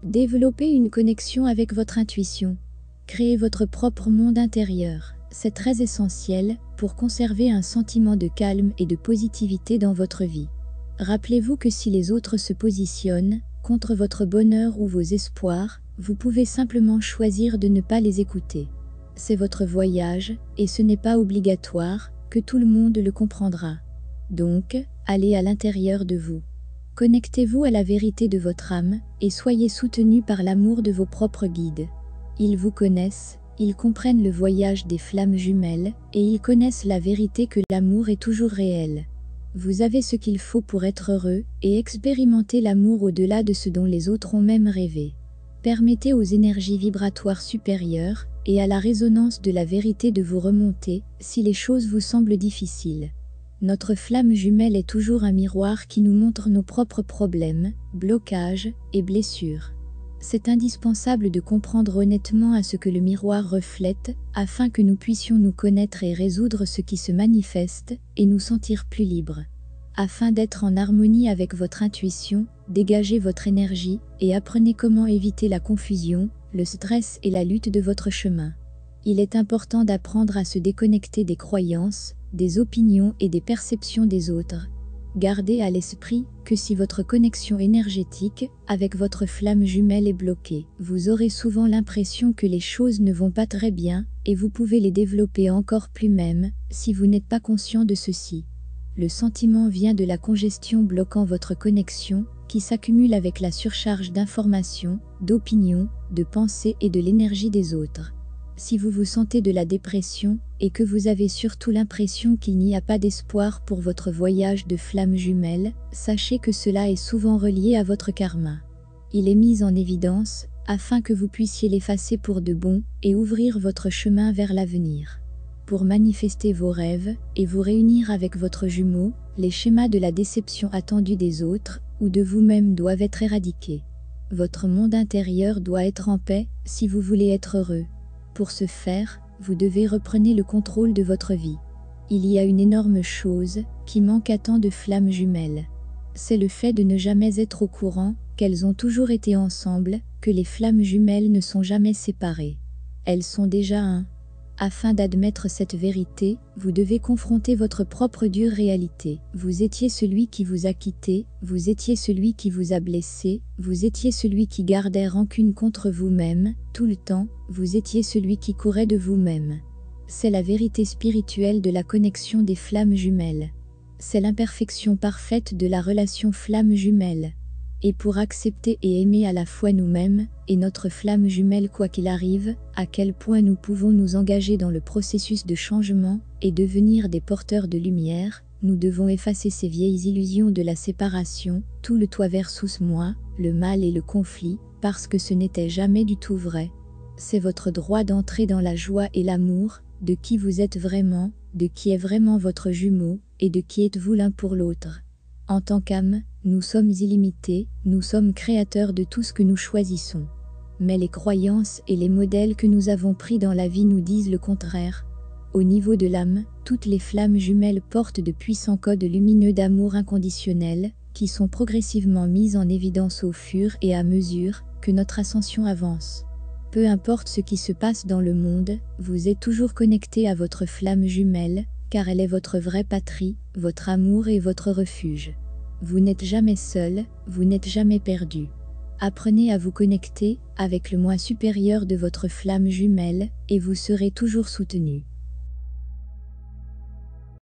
Développez une connexion avec votre intuition. Créez votre propre monde intérieur. C'est très essentiel pour conserver un sentiment de calme et de positivité dans votre vie. Rappelez-vous que si les autres se positionnent contre votre bonheur ou vos espoirs, vous pouvez simplement choisir de ne pas les écouter. C'est votre voyage, et ce n'est pas obligatoire que tout le monde le comprendra. Donc, allez à l'intérieur de vous. Connectez-vous à la vérité de votre âme, et soyez soutenu par l'amour de vos propres guides. Ils vous connaissent, ils comprennent le voyage des flammes jumelles, et ils connaissent la vérité que l'amour est toujours réel. Vous avez ce qu'il faut pour être heureux, et expérimenter l'amour au-delà de ce dont les autres ont même rêvé. Permettez aux énergies vibratoires supérieures, et à la résonance de la vérité de vous remonter, si les choses vous semblent difficiles. Notre flamme jumelle est toujours un miroir qui nous montre nos propres problèmes, blocages et blessures. C'est indispensable de comprendre honnêtement à ce que le miroir reflète, afin que nous puissions nous connaître et résoudre ce qui se manifeste, et nous sentir plus libres. Afin d'être en harmonie avec votre intuition, dégagez votre énergie, et apprenez comment éviter la confusion, le stress et la lutte de votre chemin. Il est important d'apprendre à se déconnecter des croyances, des opinions et des perceptions des autres. Gardez à l'esprit que si votre connexion énergétique avec votre flamme jumelle est bloquée, vous aurez souvent l'impression que les choses ne vont pas très bien, et vous pouvez les développer encore plus même, si vous n'êtes pas conscient de ceci. Le sentiment vient de la congestion bloquant votre connexion, qui s'accumule avec la surcharge d'informations, d'opinions, de pensées et de l'énergie des autres. Si vous vous sentez de la dépression, et que vous avez surtout l'impression qu'il n'y a pas d'espoir pour votre voyage de flamme jumelle, sachez que cela est souvent relié à votre karma. Il est mis en évidence, afin que vous puissiez l'effacer pour de bon, et ouvrir votre chemin vers l'avenir. Pour manifester vos rêves, et vous réunir avec votre jumeau, les schémas de la déception attendue des autres, ou de vous-même doivent être éradiqués. Votre monde intérieur doit être en paix, si vous voulez être heureux. Pour ce faire, vous devez reprendre le contrôle de votre vie. Il y a une énorme chose qui manque à tant de flammes jumelles. C'est le fait de ne jamais être au courant qu'elles ont toujours été ensemble, que les flammes jumelles ne sont jamais séparées. Elles sont déjà un. Afin d'admettre cette vérité, vous devez confronter votre propre dure réalité. Vous étiez celui qui vous a quitté, vous étiez celui qui vous a blessé, vous étiez celui qui gardait rancune contre vous-même, tout le temps, vous étiez celui qui courait de vous-même. C'est la vérité spirituelle de la connexion des flammes jumelles. C'est l'imperfection parfaite de la relation flamme jumelle. Et pour accepter et aimer à la fois nous-mêmes, et notre flamme jumelle quoi qu'il arrive, à quel point nous pouvons nous engager dans le processus de changement, et devenir des porteurs de lumière, nous devons effacer ces vieilles illusions de la séparation, tout le toi versus moi, le mal et le conflit, parce que ce n'était jamais du tout vrai. C'est votre droit d'entrer dans la joie et l'amour, de qui vous êtes vraiment, de qui est vraiment votre jumeau, et de qui êtes-vous l'un pour l'autre. En tant qu'âme, nous sommes illimités, nous sommes créateurs de tout ce que nous choisissons. Mais les croyances et les modèles que nous avons pris dans la vie nous disent le contraire. Au niveau de l'âme, toutes les flammes jumelles portent de puissants codes lumineux d'amour inconditionnel, qui sont progressivement mis en évidence au fur et à mesure que notre ascension avance. Peu importe ce qui se passe dans le monde, vous êtes toujours connecté à votre flamme jumelle, car elle est votre vraie patrie, votre amour et votre refuge. Vous n'êtes jamais seul, vous n'êtes jamais perdu. Apprenez à vous connecter avec le moi supérieur de votre flamme jumelle, et vous serez toujours soutenu.